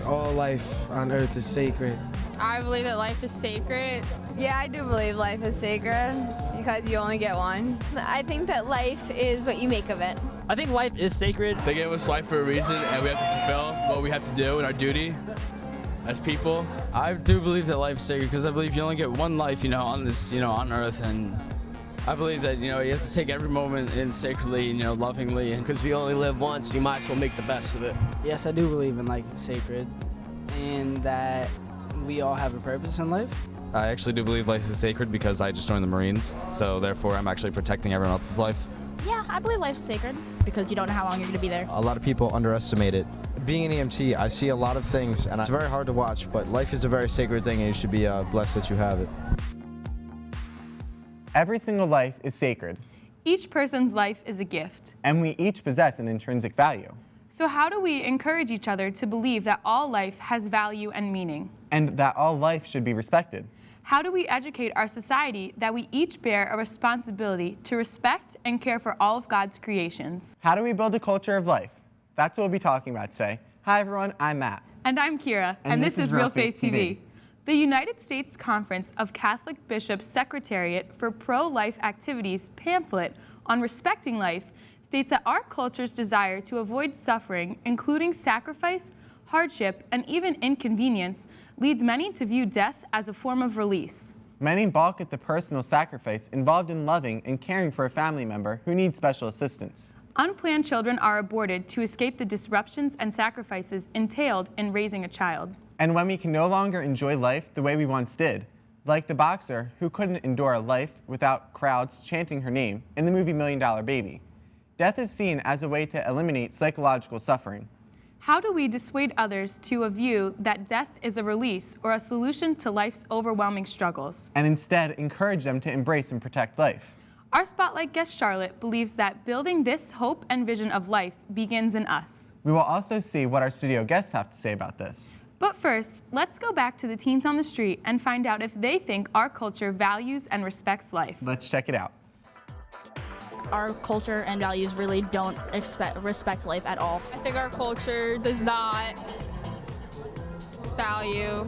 all life on earth is sacred. I believe that life is sacred. Yeah, I do believe life is sacred because you only get one. I think that life is what you make of it. I think life is sacred. They gave us life for a reason, and we have to fulfill what we have to do in our duty as people. I do believe that life is sacred because I believe you only get one life, on this, on earth, and I believe that, you have to take every moment in sacredly, lovingly. Because you only live once, you might as well make the best of it. Yes, I do believe in life is sacred and that we all have a purpose in life. I actually do believe life is sacred because I just joined the Marines, so therefore I'm actually protecting everyone else's life. Yeah, I believe life's sacred because you don't know how long you're going to be there. A lot of people underestimate it. Being an EMT, I see a lot of things, and it's very hard to watch, but life is a very sacred thing, and you should be blessed that you have it. Every single life is sacred. Each person's life is a gift. And we each possess an intrinsic value. So how do we encourage each other to believe that all life has value and meaning? And that all life should be respected. How do we educate our society that we each bear a responsibility to respect and care for all of God's creations? How do we build a culture of life? That's what we'll be talking about today. Hi everyone, I'm Matt. And I'm Kira, and this is Realfaith TV. The United States Conference of Catholic Bishops Secretariat for Pro-Life Activities pamphlet on respecting life states that our culture's desire to avoid suffering, including sacrifice, hardship, and even inconvenience, leads many to view death as a form of release. Many balk at the personal sacrifice involved in loving and caring for a family member who needs special assistance. Unplanned children are aborted to escape the disruptions and sacrifices entailed in raising a child. And when we can no longer enjoy life the way we once did, like the boxer who couldn't endure a life without crowds chanting her name in the movie $1 Million Baby, death is seen as a way to eliminate psychological suffering. How do we dissuade others to a view that death is a release or a solution to life's overwhelming struggles? And instead encourage them to embrace and protect life. Our Spotlight guest Charlotte believes that building this hope and vision of life begins in us. We will also see what our studio guests have to say about this. But first, let's go back to the teens on the street and find out if they think our culture values and respects life. Let's check it out. Our culture and values really don't respect life at all. I think our culture does not value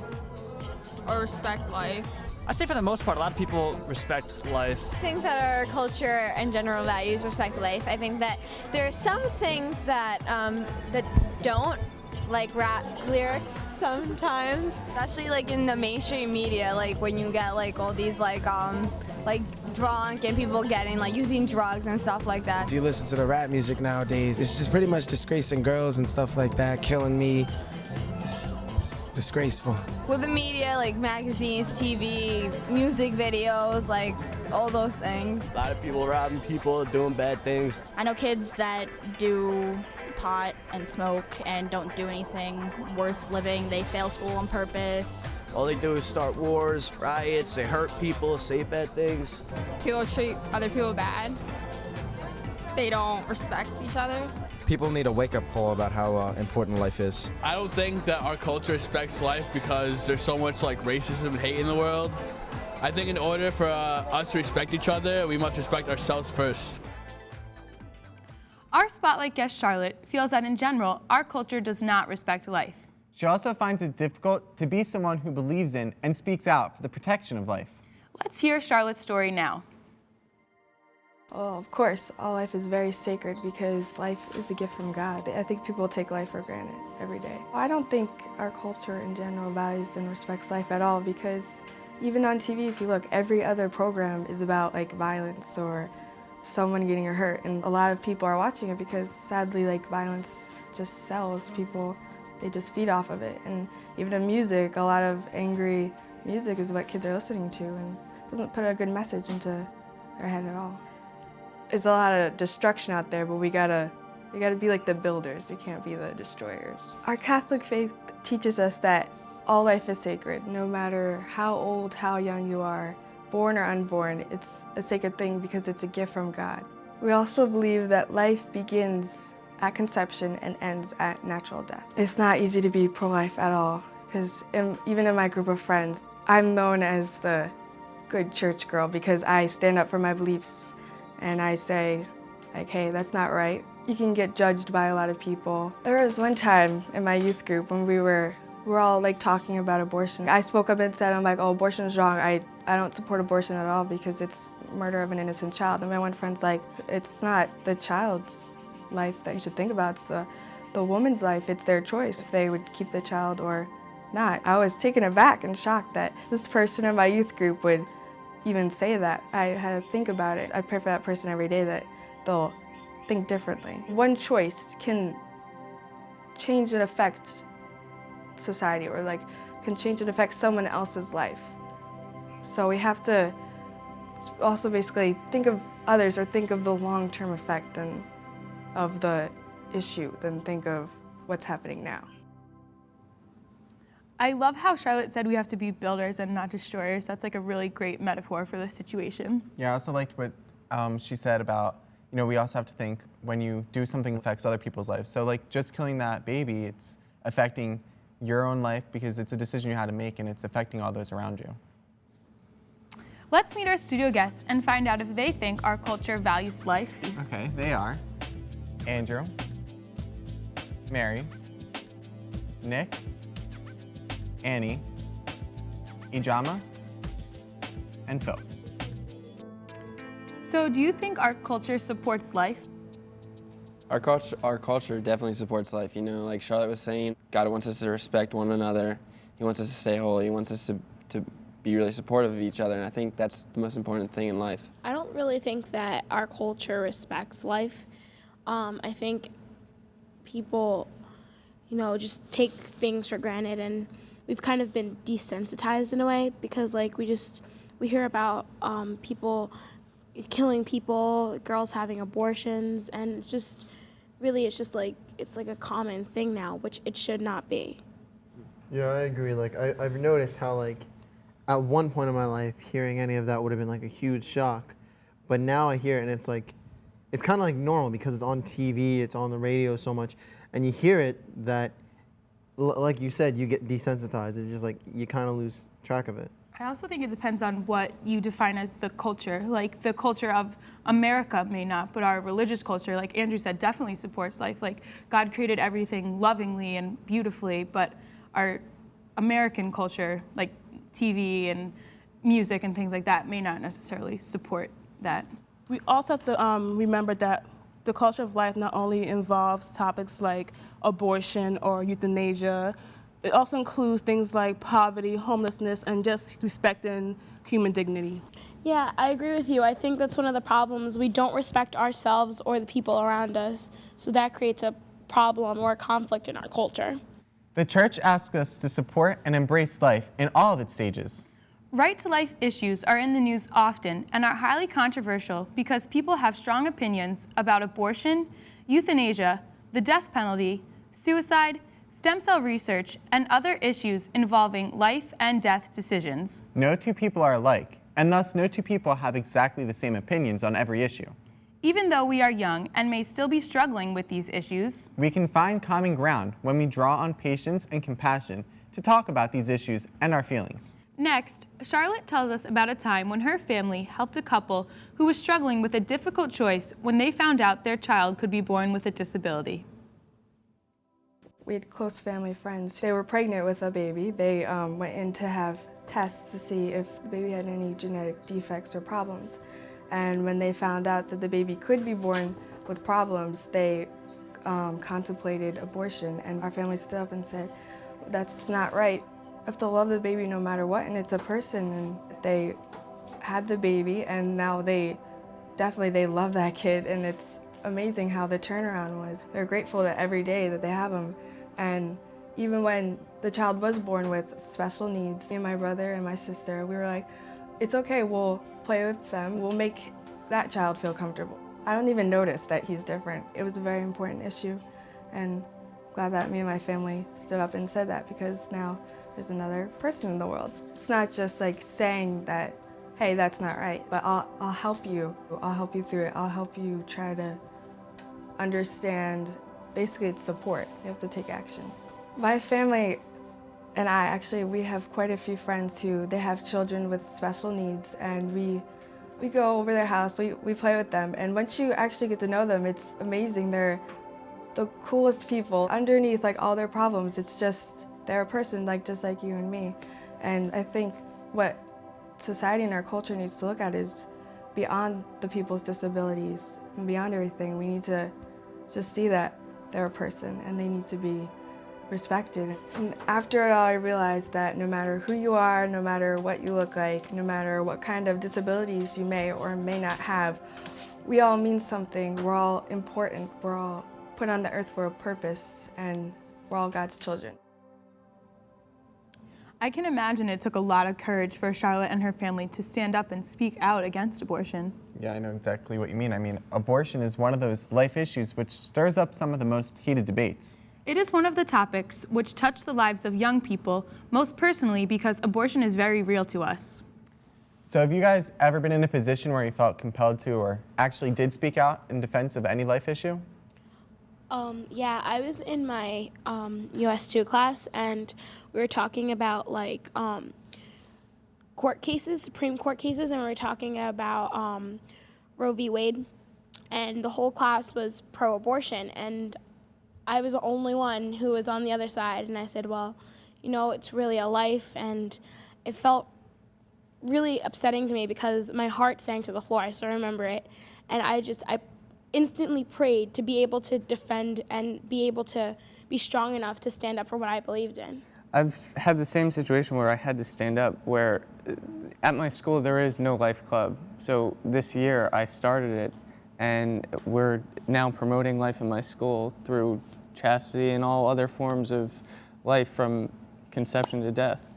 or respect life. I say for the most part, a lot of people respect life. I think that our culture and general values respect life. I think that there are some things that that don't, like rap lyrics sometimes. Especially like in the mainstream media, like when you get like all these like drunk and people getting like using drugs and stuff like that. If you listen to the rap music nowadays, it's just pretty much disgracing girls and stuff like that, killing me. It's disgraceful. With the media, like magazines, TV, music videos, like all those things. A lot of people robbing people, doing bad things. I know kids that do pot and smoke and don't do anything worth living. They fail school on purpose. All they do is start wars, riots, they hurt people, say bad things. People treat other people bad. They don't respect each other. People need a wake-up call about how important life is. I don't think that our culture respects life because there's so much like racism and hate in the world. I think in order for us to respect each other, we must respect ourselves first. Our Spotlight guest Charlotte feels that in general, our culture does not respect life. She also finds it difficult to be someone who believes in and speaks out for the protection of life. Let's hear Charlotte's story now. Well, of course, all life is very sacred because life is a gift from God. I think people take life for granted every day. I don't think our culture in general values and respects life at all because even on TV, if you look, every other program is about like violence or someone getting hurt, and a lot of people are watching it because sadly like violence just sells. People, they just feed off of it. And even in music, a lot of angry music is what kids are listening to and doesn't put a good message into their head at all. There's a lot of destruction out there, but we gotta be like the builders. We can't be the destroyers. Our Catholic faith teaches us that all life is sacred, no matter how old, how young you are, born or unborn. It's a sacred thing because it's a gift from God. We also believe that life begins at conception and ends at natural death. It's not easy to be pro-life at all, because even in my group of friends, I'm known as the good church girl because I stand up for my beliefs and I say, like, hey, that's not right. You can get judged by a lot of people. There was one time in my youth group when we were we're all like talking about abortion. I spoke up and said, I'm like, oh, abortion is wrong. I don't support abortion at all because it's murder of an innocent child. And my one friend's like, it's not the child's life that you should think about, it's the woman's life. It's their choice if they would keep the child or not. I was taken aback and shocked that this person in my youth group would even say that. I had to think about it. I pray for that person every day that they'll think differently. One choice can change and affect society, or like can change and affect someone else's life. So we have to also basically think of others, or think of the long-term effect and of the issue than think of what's happening now. I love how Charlotte said we have to be builders and not destroyers. That's like a really great metaphor for this situation. Yeah, I also liked what she said about, we also have to think when you do something that affects other people's lives. So like just killing that baby, it's affecting your own life because it's a decision you had to make and it's affecting all those around you. Let's meet our studio guests and find out if they think our culture values life. Okay, they are Andrew, Mary, Nick, Annie, Ijama, and Phil. So do you think our culture supports life? Our culture definitely supports life. Like Charlotte was saying, God wants us to respect one another. He wants us to stay holy. He wants us to be really supportive of each other, and I think that's the most important thing in life. I don't really think that our culture respects life. I think people, just take things for granted, and we've kind of been desensitized in a way because like we hear about people killing people, girls having abortions, and it's just like a common thing now, which it should not be. Yeah, I agree. Like I've noticed how like at one point in my life hearing any of that would have been like a huge shock, but now I hear it and it's kind of like normal because it's on TV, it's on the radio so much, and you hear it that, like you said, you get desensitized. It's just like you kind of lose track of it. I also think it depends on what you define as the culture. Like the culture of America may not, but our religious culture, like Andrew said, definitely supports life. Like God created everything lovingly and beautifully, but our American culture, like TV and music and things like that, may not necessarily support that. We also have to remember that the culture of life not only involves topics like abortion or euthanasia, it also includes things like poverty, homelessness, and just respecting human dignity. Yeah, I agree with you. I think that's one of the problems. We don't respect ourselves or the people around us, so that creates a problem or a conflict in our culture. The church asks us to support and embrace life in all of its stages. Right-to-life issues are in the news often and are highly controversial because people have strong opinions about abortion, euthanasia, the death penalty, suicide, stem cell research, and other issues involving life and death decisions. No two people are alike, and thus no two people have exactly the same opinions on every issue. Even though we are young and may still be struggling with these issues, we can find common ground when we draw on patience and compassion to talk about these issues and our feelings. Next, Charlotte tells us about a time when her family helped a couple who was struggling with a difficult choice when they found out their child could be born with a disability. We had close family friends. They were pregnant with a baby. They went in to have tests to see if the baby had any genetic defects or problems. And when they found out that the baby could be born with problems, they contemplated abortion. And our family stood up and said, that's not right. You have to love the baby no matter what, and it's a person. And they had the baby, and now they love that kid, and it's amazing how the turnaround was. They're grateful that every day that they have him. And even when the child was born with special needs, me and my brother and my sister, we were like, it's okay, we'll play with them, we'll make that child feel comfortable. I don't even notice that he's different. It was a very important issue, and I'm glad that me and my family stood up and said that, because now there's another person in the world. It's not just like saying that, hey, that's not right, but I'll help you. I'll help you through it. I'll help you try to understand. Basically, it's support. You have to take action. My family and we have quite a few friends who, they have children with special needs, and we go over their house, we play with them, and once you actually get to know them, it's amazing. They're the coolest people. Underneath like all their problems, it's just they're a person just like you and me. And I think what society and our culture needs to look at is beyond the people's disabilities and beyond everything. We need to just see that they're a person and they need to be respected. And after it all, I realized that no matter who you are, no matter what you look like, no matter what kind of disabilities you may or may not have, we all mean something. We're all important. We're all put on the earth for a purpose, and we're all God's children. I can imagine it took a lot of courage for Charlotte and her family to stand up and speak out against abortion. Yeah, I know exactly what you mean. I mean, abortion is one of those life issues which stirs up some of the most heated debates. It is one of the topics which touch the lives of young people most personally because abortion is very real to us. So have you guys ever been in a position where you felt compelled to or actually did speak out in defense of any life issue? Yeah, I was in my US2 class, and we were talking about court cases, Supreme Court cases, and we were talking about Roe v. Wade, and the whole class was pro-abortion, and I was the only one who was on the other side, and I said, well, you know, it's really a life, and it felt really upsetting to me because my heart sank to the floor. I still remember it, and I instantly prayed to be able to defend and be able to be strong enough to stand up for what I believed in. I've had the same situation where I had to stand up, where at my school there is no life club. So this year I started it, and we're now promoting life in my school through chastity and all other forms of life from conception to death.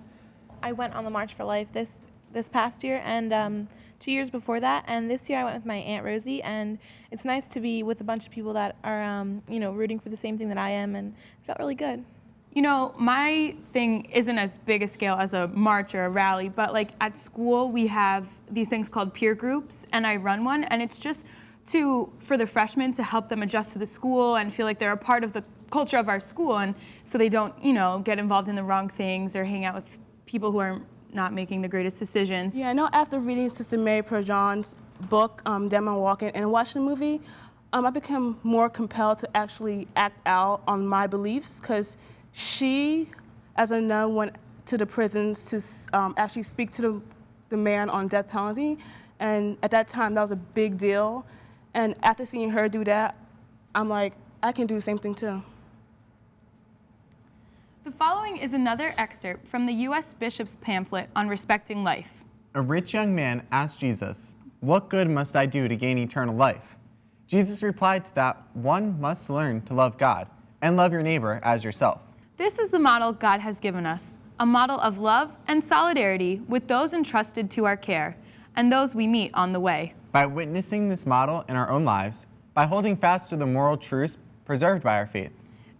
I went on the March for Life this past year and 2 years before that, and this year I went with my Aunt Rosie, and it's nice to be with a bunch of people that are rooting for the same thing that I am, and it felt really good. You know, my thing isn't as big a scale as a march or a rally, but at school we have these things called peer groups, and I run one, and it's just for the freshmen to help them adjust to the school and feel like they're a part of the culture of our school, and so they don't, get involved in the wrong things or hang out with people who are not making the greatest decisions. Yeah, I know after reading Sister Mary Prejean's book, Dead Man Walking, and watching the movie, I became more compelled to actually act out on my beliefs, because she, as a nun, went to the prisons to actually speak to the man on death penalty, and at that time that was a big deal. And after seeing her do that, I'm like, I can do the same thing too. The following is another excerpt from the U.S. Bishop's pamphlet on respecting life. A rich young man asked Jesus, "What good must I do to gain eternal life?" Jesus replied to that, "One must learn to love God and love your neighbor as yourself." This is the model God has given us, a model of love and solidarity with those entrusted to our care and those we meet on the way. By witnessing this model in our own lives, by holding fast to the moral truths preserved by our faith,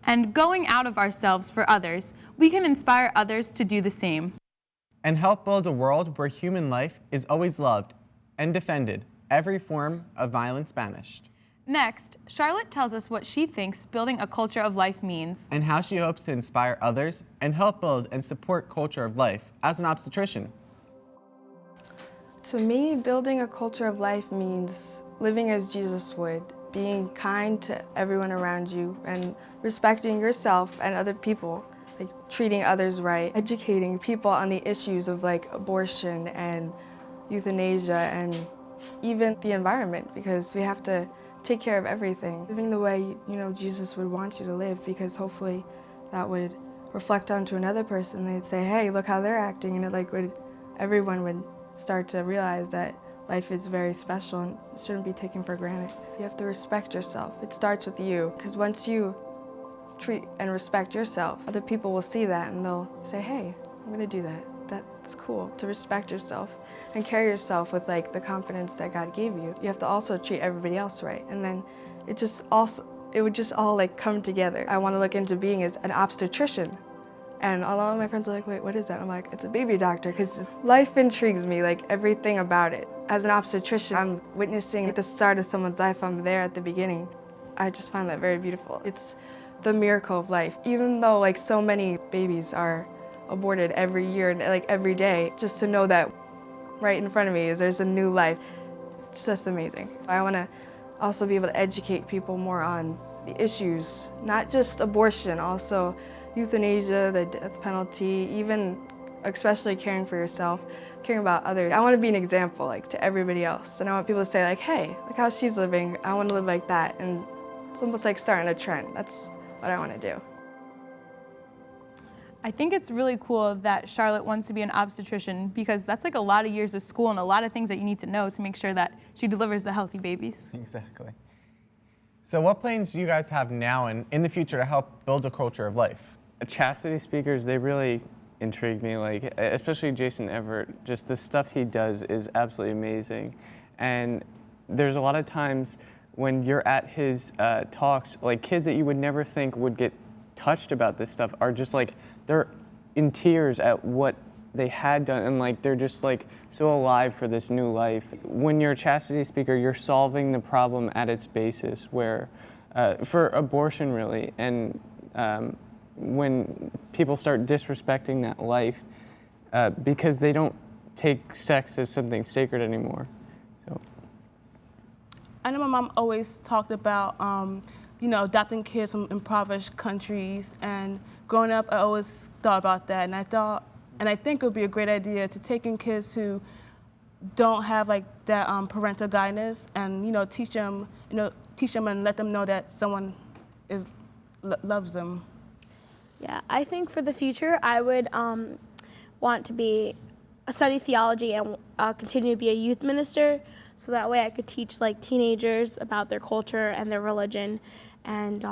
and going out of ourselves for others, we can inspire others to do the same. And help build a world where human life is always loved and defended, every form of violence banished. Next, Charlotte tells us what she thinks building a culture of life means. And how she hopes to inspire others and help build and support culture of life as an obstetrician. To me, building a culture of life means living as Jesus would, being kind to everyone around you and respecting yourself and other people, treating others right, educating people on the issues of abortion and euthanasia and even the environment, because we have to take care of everything. Living the way Jesus would want you to live, because hopefully that would reflect onto another person. They'd say, hey, look how they're acting, and everyone would start to realize that life is very special and shouldn't be taken for granted. You have to respect yourself. It starts with you, because once you treat and respect yourself, other people will see that and they'll say, hey, I'm gonna do that. That's cool, to respect yourself and carry yourself with the confidence that God gave you. You have to also treat everybody else right, and then it would just all come together. I want to look into being as an obstetrician. And a lot of my friends are like, wait, what is that? I'm like, it's a baby doctor, because life intrigues me, everything about it. As an obstetrician, I'm witnessing at the start of someone's life. I'm there at the beginning. I just find that very beautiful. It's the miracle of life. Even though so many babies are aborted every year and every day, just to know that right in front of me there's a new life, it's just amazing. I want to also be able to educate people more on the issues, not just abortion, also euthanasia, the death penalty, even especially caring for yourself, caring about others. I want to be an example like to everybody else, and I want people to say like, hey, look how she's living, I want to live like that, and it's almost like starting a trend. That's what I want to do. I think it's really cool that Charlotte wants to be an obstetrician because that's like a lot of years of school and a lot of things that you need to know to make sure that she delivers the healthy babies. Exactly. So what plans do you guys have now and in the future to help build a culture of life? Chastity speakers, they really intrigue me, like especially Jason Everett. Just the stuff he does is absolutely amazing. And there's a lot of times when you're at his talks, like kids that you would never think would get touched about this stuff are just like, they're in tears at what they had done, and like they're just like so alive for this new life. When you're a chastity speaker, you're solving the problem at its basis, where for abortion really, and when people start disrespecting that life because they don't take sex as something sacred anymore. So I know my mom always talked about adopting kids from impoverished countries, and growing up I always thought about that, and I think it would be a great idea to take in kids who don't have like that parental guidance, and teach them and let them know that someone loves them. Yeah, I think for the future I would want to study theology and continue to be a youth minister, so that way I could teach like teenagers about their culture and their religion, and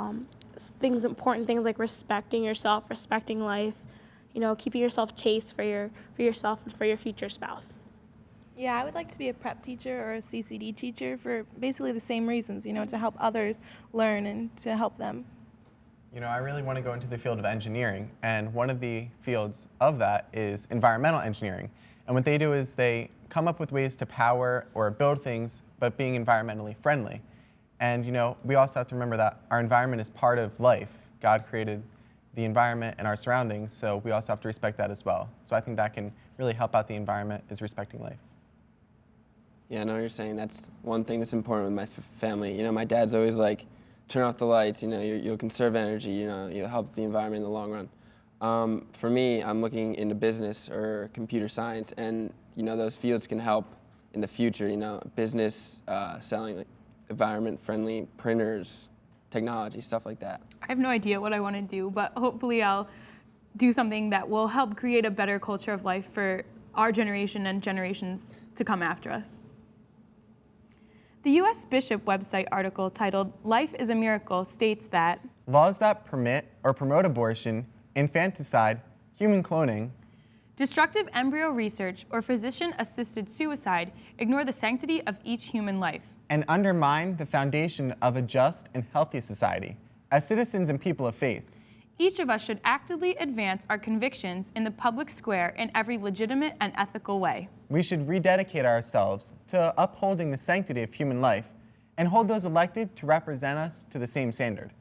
important things like respecting yourself, respecting life, keeping yourself chaste for yourself and for your future spouse. Yeah, I would like to be a prep teacher or a CCD teacher for basically the same reasons, to help others learn and to help them. I really want to go into the field of engineering, and one of the fields of that is environmental engineering. And what they do is they come up with ways to power or build things, but being environmentally friendly. And we also have to remember that our environment is part of life. God created the environment and our surroundings, so we also have to respect that as well. So I think that can really help out the environment, is respecting life. Yeah, I know what you're saying. That's one thing that's important with my family. My dad's always like, turn off the lights, you'll conserve energy, you'll help the environment in the long run. For me, I'm looking into business or computer science, and those fields can help in the future, business, selling like environment-friendly printers, technology, stuff like that. I have no idea what I want to do, but hopefully I'll do something that will help create a better culture of life for our generation and generations to come after us. The U.S. Bishop website article titled "Life is a Miracle" states that laws that permit or promote abortion, infanticide, human cloning, destructive embryo research, or physician-assisted suicide ignore the sanctity of each human life and undermine the foundation of a just and healthy society. As citizens and people of faith, each of us should actively advance our convictions in the public square in every legitimate and ethical way. We should rededicate ourselves to upholding the sanctity of human life and hold those elected to represent us to the same standard.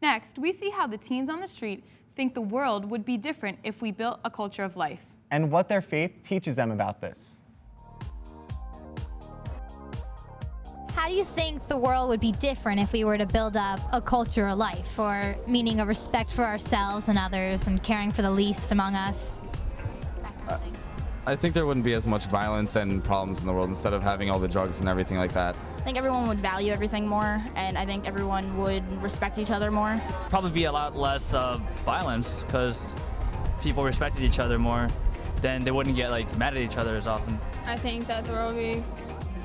Next, we see how the teens on the street think the world would be different if we built a culture of life, and what their faith teaches them about this. How do you think the world would be different if we were to build up a culture of life, or meaning a respect for ourselves and others and caring for the least among us? I think there wouldn't be as much violence and problems in the world instead of having all the drugs and everything like that. I think everyone would value everything more, and I think everyone would respect each other more. Probably be a lot less violence, because people respected each other more, then they wouldn't get mad at each other as often. I think that the world would be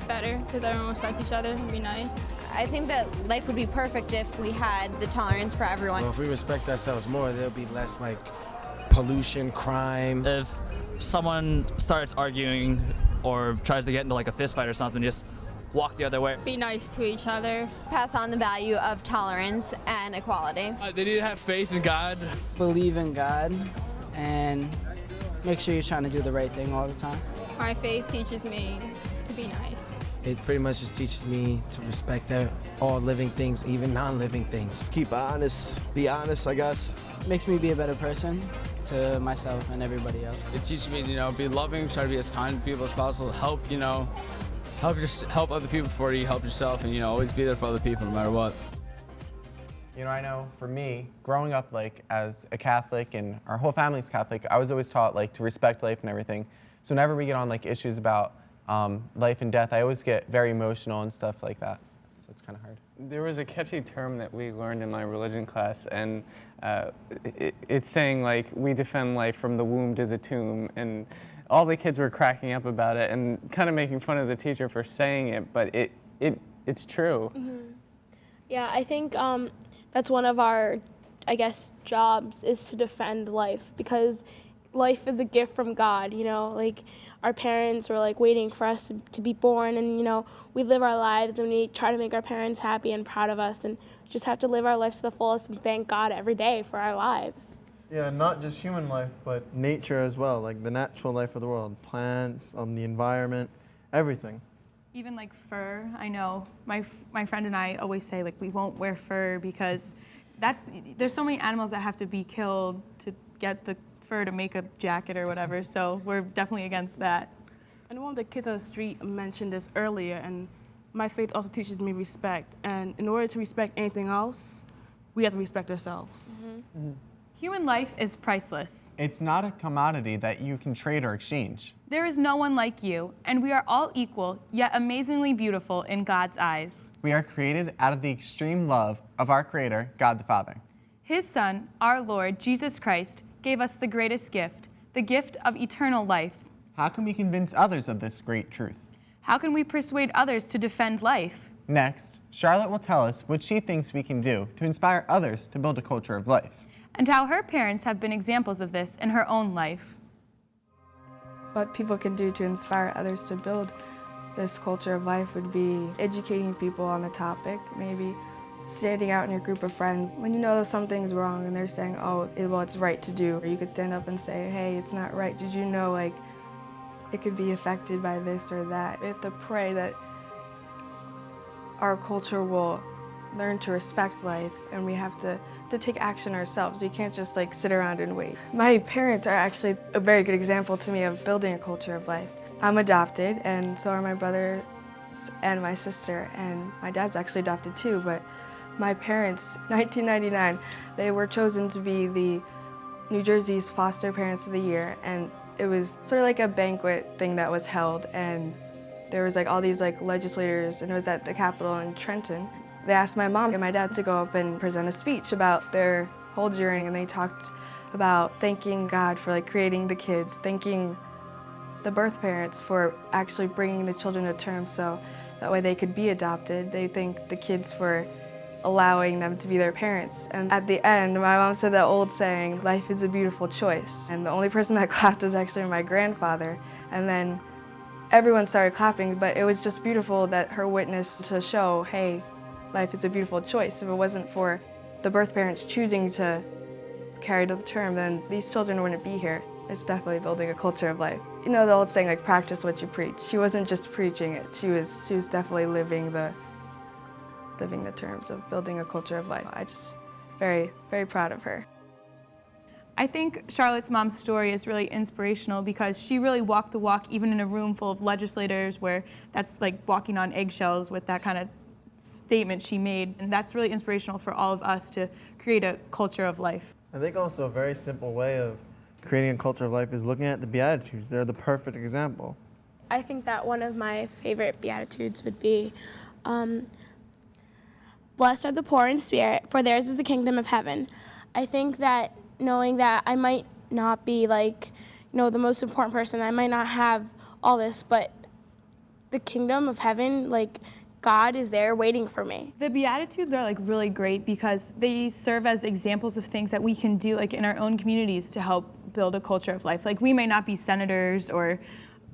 better because everyone respect each other and be nice. I think that life would be perfect if we had the tolerance for everyone. Well, if we respect ourselves more, there'll be less pollution, crime. If someone starts arguing or tries to get into a fist fight or something, just walk the other way. Be nice to each other. Pass on the value of tolerance and equality. They need to have faith in God. Believe in God and make sure you're trying to do the right thing all the time. My faith teaches me to be nice. It pretty much just teaches me to respect all living things, even non-living things. Keep honest, be honest, I guess. Makes me be a better person to myself and everybody else. It teaches me to, be loving, try to be as kind to people as possible, help other people before you help yourself, and, always be there for other people no matter what. You know, I know for me, growing up like as a Catholic and our whole family's Catholic, I was always taught like to respect life and everything. So whenever we get on like issues about life and death, I always get very emotional and stuff like that. So it's kind of hard. There was a catchy term that we learned in my religion class, and it's saying like, we defend life from the womb to the tomb, and all the kids were cracking up about it and kind of making fun of the teacher for saying it, but it's true. Mm-hmm. Yeah, I think that's one of our, I guess, jobs is to defend life, because life is a gift from God, you know, like our parents were like waiting for us to be born, and you know, we live our lives and we try to make our parents happy and proud of us, and just have to live our lives to the fullest and thank God every day for our lives. Yeah, not just human life, but nature as well, like the natural life of the world, plants, the environment, everything. Even like fur, I know my friend and I always say like we won't wear fur because there's so many animals that have to be killed to get the fur to make a jacket or whatever, so we're definitely against that. And one of the kids on the street mentioned this earlier, and my faith also teaches me respect, and in order to respect anything else, we have to respect ourselves. Mm-hmm. Human life is priceless. It's not a commodity that you can trade or exchange. There is no one like you, and we are all equal, yet amazingly beautiful in God's eyes. We are created out of the extreme love of our Creator, God the Father. His Son, our Lord, Jesus Christ, gave us the greatest gift, the gift of eternal life. How can we convince others of this great truth? How can we persuade others to defend life? Next, Charlotte will tell us what she thinks we can do to inspire others to build a culture of life. And how her parents have been examples of this in her own life. What people can do to inspire others to build this culture of life would be educating people on a topic, maybe standing out in your group of friends. When you know that something's wrong and they're saying, oh, well, it's right to do, or you could stand up and say, hey, it's not right. Did you know, like, it could be affected by this or that? We have to pray that our culture will learn to respect life, and we have to take action ourselves. We can't just like sit around and wait. My parents are actually a very good example to me of building a culture of life. I'm adopted, and so are my brothers and my sister, and my dad's actually adopted too, but my parents, 1999, they were chosen to be the New Jersey's Foster Parents of the Year, and it was sort of like a banquet thing that was held, and there was like all these like legislators, and it was at the Capitol in Trenton. They asked my mom and my dad to go up and present a speech about their whole journey, and they talked about thanking God for like creating the kids, thanking the birth parents for actually bringing the children to term so that way they could be adopted. They thanked the kids for allowing them to be their parents. And at the end, my mom said that old saying, life is a beautiful choice. And the only person that clapped was actually my grandfather. And then everyone started clapping, but it was just beautiful that her witness to show, hey, life is a beautiful choice. If it wasn't for the birth parents choosing to carry to the term, then these children wouldn't be here. It's definitely building a culture of life. You know the old saying, like, practice what you preach. She wasn't just preaching it. She was definitely living the terms of building a culture of life. I just very, very proud of her. I think Charlotte's mom's story is really inspirational because she really walked the walk even in a room full of legislators where that's like walking on eggshells with that kind of statement she made, and that's really inspirational for all of us to create a culture of life. I think also a very simple way of creating a culture of life is looking at the Beatitudes. They're the perfect example. I think that one of my favorite Beatitudes would be, blessed are the poor in spirit, for theirs is the kingdom of heaven. I think that knowing that I might not be like, the most important person, I might not have all this, but the kingdom of heaven, like, God is there waiting for me. The Beatitudes are like really great because they serve as examples of things that we can do like in our own communities to help build a culture of life. Like we may not be senators or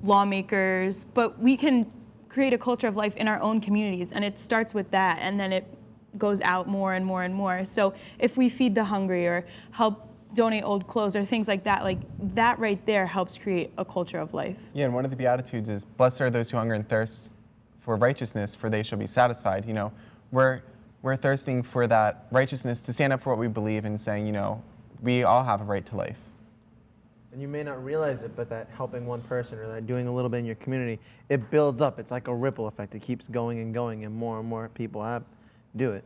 lawmakers, but we can create a culture of life in our own communities, and it starts with that, and then it goes out more and more and more. So if we feed the hungry or help donate old clothes or things like that right there helps create a culture of life. Yeah, and one of the Beatitudes is, blessed are those who hunger and thirst for righteousness, for they shall be satisfied. We're thirsting for that righteousness to stand up for what we believe and saying, we all have a right to life. And you may not realize it, but that helping one person or that doing a little bit in your community, it builds up. It's like a ripple effect. It keeps going, and more people do it.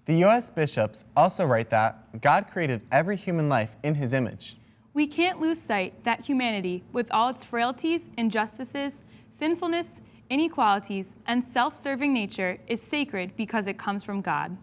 The U.S. bishops also write that God created every human life in his image. We can't lose sight that humanity, with all its frailties, injustices, sinfulness, inequalities, and self-serving nature, is sacred because it comes from God.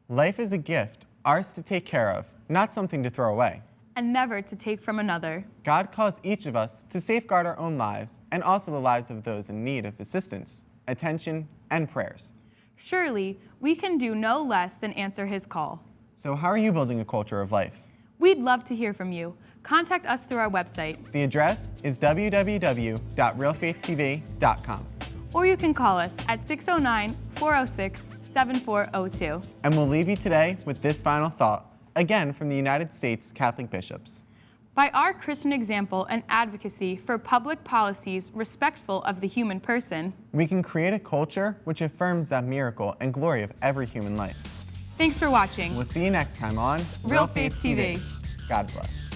Life is a gift, ours to take care of, not something to throw away. And never to take from another. God calls each of us to safeguard our own lives and also the lives of those in need of assistance, attention, and prayers. Surely, we can do no less than answer his call. So how are you building a culture of life? We'd love to hear from you. Contact us through our website. The address is www.realfaithtv.com. Or you can call us at 609-406-7402. And we'll leave you today with this final thought, again from the United States Catholic bishops. By our Christian example and advocacy for public policies respectful of the human person, we can create a culture which affirms that miracle and glory of every human life. Thanks for watching. We'll see you next time on Real Faith TV. God bless.